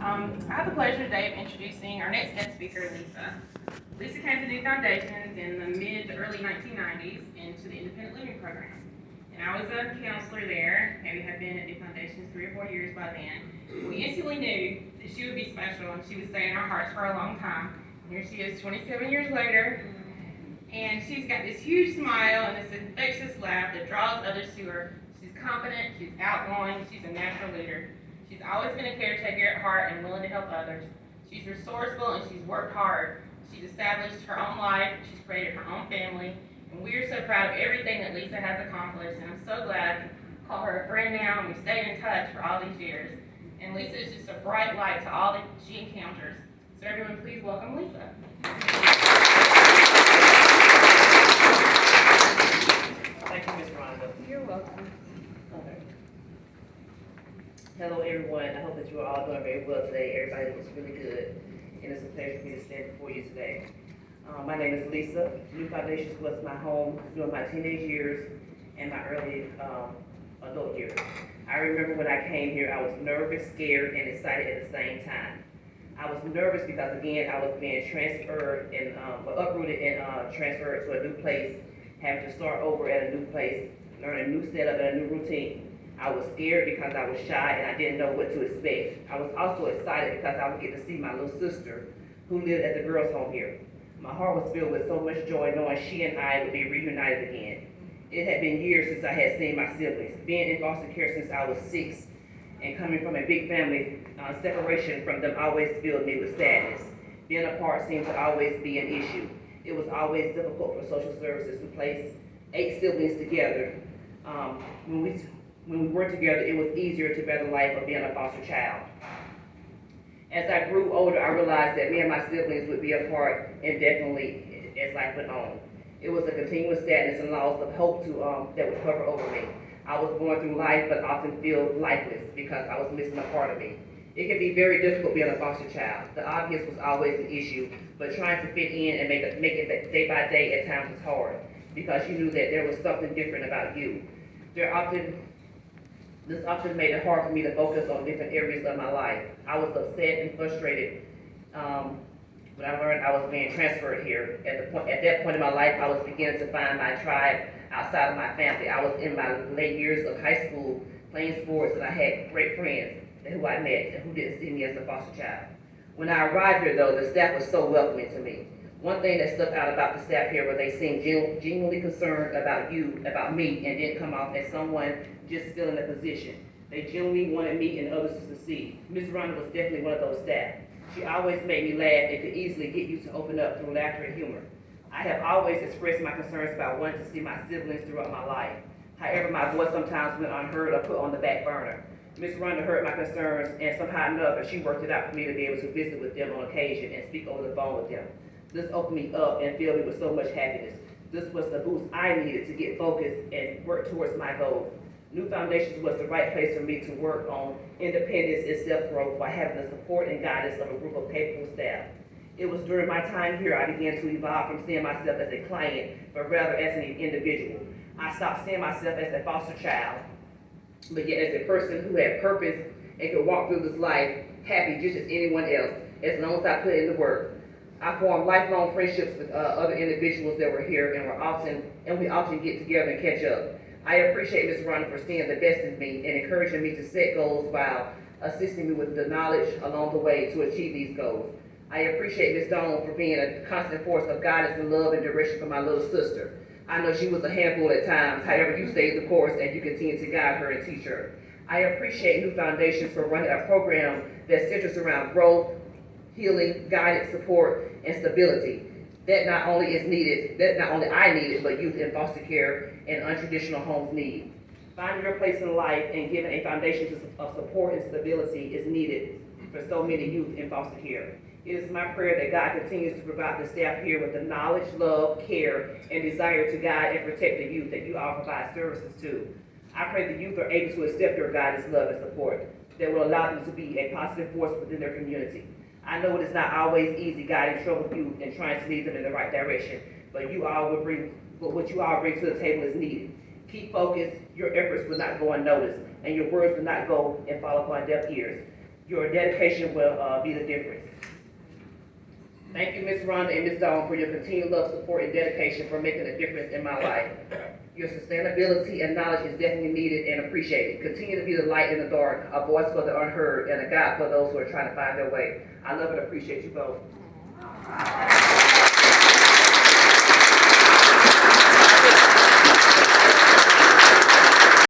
I have the pleasure today of introducing our next guest speaker, Lisa. Lisa came to New Foundations in the mid to early 1990s into the Independent Living Program. And I was a counselor there, maybe had been at New Foundations 3 or 4 years by then. We instantly knew that she would be special and she would stay in our hearts for a long time. Here she is 27 years later, and she's got this huge smile and this infectious laugh that draws others to her. She's confident, she's outgoing, she's a natural leader. She's always been a caretaker at heart and willing to help others. She's resourceful and she's worked hard. She's established her own life, she's created her own family, and we are so proud of everything that Lisa has accomplished, and I'm so glad I can call her a friend now, and we've stayed in touch for all these years. And Lisa is just a bright light to all that she encounters. So everyone, please welcome Lisa. Thank you, Ms. Rhonda. You're welcome. Okay. Hello, everyone. I hope that you are all doing very well today. Everybody looks really good, and it's a pleasure for me to stand before you today. My name is Lisa. New Foundations was my home during my teenage years and my early adult years. I remember when I came here, I was nervous, scared, and excited at the same time. I was nervous because, again, I was being transferred and uprooted and transferred to a new place, having to start over at a new place, learn a new setup and a new routine. I was scared because I was shy and I didn't know what to expect. I was also excited because I would get to see my little sister who lived at the girls' home here. My heart was filled with so much joy knowing she and I would be reunited again. It had been years since I had seen my siblings. Being in foster care since I was 6 and coming from a big family, separation from them always filled me with sadness. Being apart seemed to always be an issue. It was always difficult for social services to place 8 siblings together. When we were together, it was easier to bear the life of being a foster child. As I grew older, I realized that me and my siblings would be apart indefinitely as life went on. It was a continuous sadness and loss of hope that would cover over me. I was going through life, but often feel lifeless because I was missing a part of me. It can be very difficult being a foster child. The obvious was always an issue, but trying to fit in and make it day by day at times was hard because you knew that there was something different about you. This often made it hard for me to focus on different areas of my life. I was upset and frustrated when I learned I was being transferred here. At that point in my life, I was beginning to find my tribe outside of my family. I was in my late years of high school playing sports, and I had great friends who I met and who didn't see me as a foster child. When I arrived here, though, the staff was so welcoming to me. One thing that stuck out about the staff here was they seemed genuinely concerned about about me, and didn't come off as someone just filling a position. They genuinely wanted me and others to succeed. Ms. Rhonda was definitely one of those staff. She always made me laugh and could easily get you to open up through laughter and humor. I have always expressed my concerns about wanting to see my siblings throughout my life. However, my voice sometimes went unheard or put on the back burner. Ms. Rhonda heard my concerns, and somehow or another, she worked it out for me to be able to visit with them on occasion and speak over the phone with them. This opened me up and filled me with so much happiness. This was the boost I needed to get focused and work towards my goals. New Foundations was the right place for me to work on independence and self-growth while having the support and guidance of a group of capable staff. It was during my time here I began to evolve from seeing myself as a client, but rather as an individual. I stopped seeing myself as a foster child, but yet as a person who had purpose and could walk through this life happy just as anyone else, as long as I put in the work. I formed lifelong friendships with other individuals that were here, and we often get together and catch up. I appreciate Ms. Rhonda for seeing the best in me and encouraging me to set goals while assisting me with the knowledge along the way to achieve these goals. I appreciate Ms. Dawn for being a constant force of guidance and love and direction for my little sister. I know she was a handful at times, however you stayed the course and you continue to guide her and teach her. I appreciate New Foundations for running a program that centers around growth, healing, guidance, support, and stability. That not only I needed, but youth in foster care and untraditional homes need. Finding your place in life and giving a foundation of support and stability is needed for so many youth in foster care. It is my prayer that God continues to provide the staff here with the knowledge, love, care, and desire to guide and protect the youth that you all provide services to. I pray the youth are able to accept your guidance, love, and support that will allow them to be a positive force within their community. I know it is not always easy guiding troubled youth and trying to lead them in the right direction, but what you all bring to the table is needed. Keep focused, your efforts will not go unnoticed, and your words will not go and fall upon deaf ears. Your dedication will be the difference. Thank you, Ms. Rhonda and Ms. Dawn, for your continued love, support, and dedication for making a difference in my life. Your sustainability and knowledge is definitely needed and appreciated. Continue to be the light in the dark, a voice for the unheard, and a guide for those who are trying to find their way. I love and appreciate you both.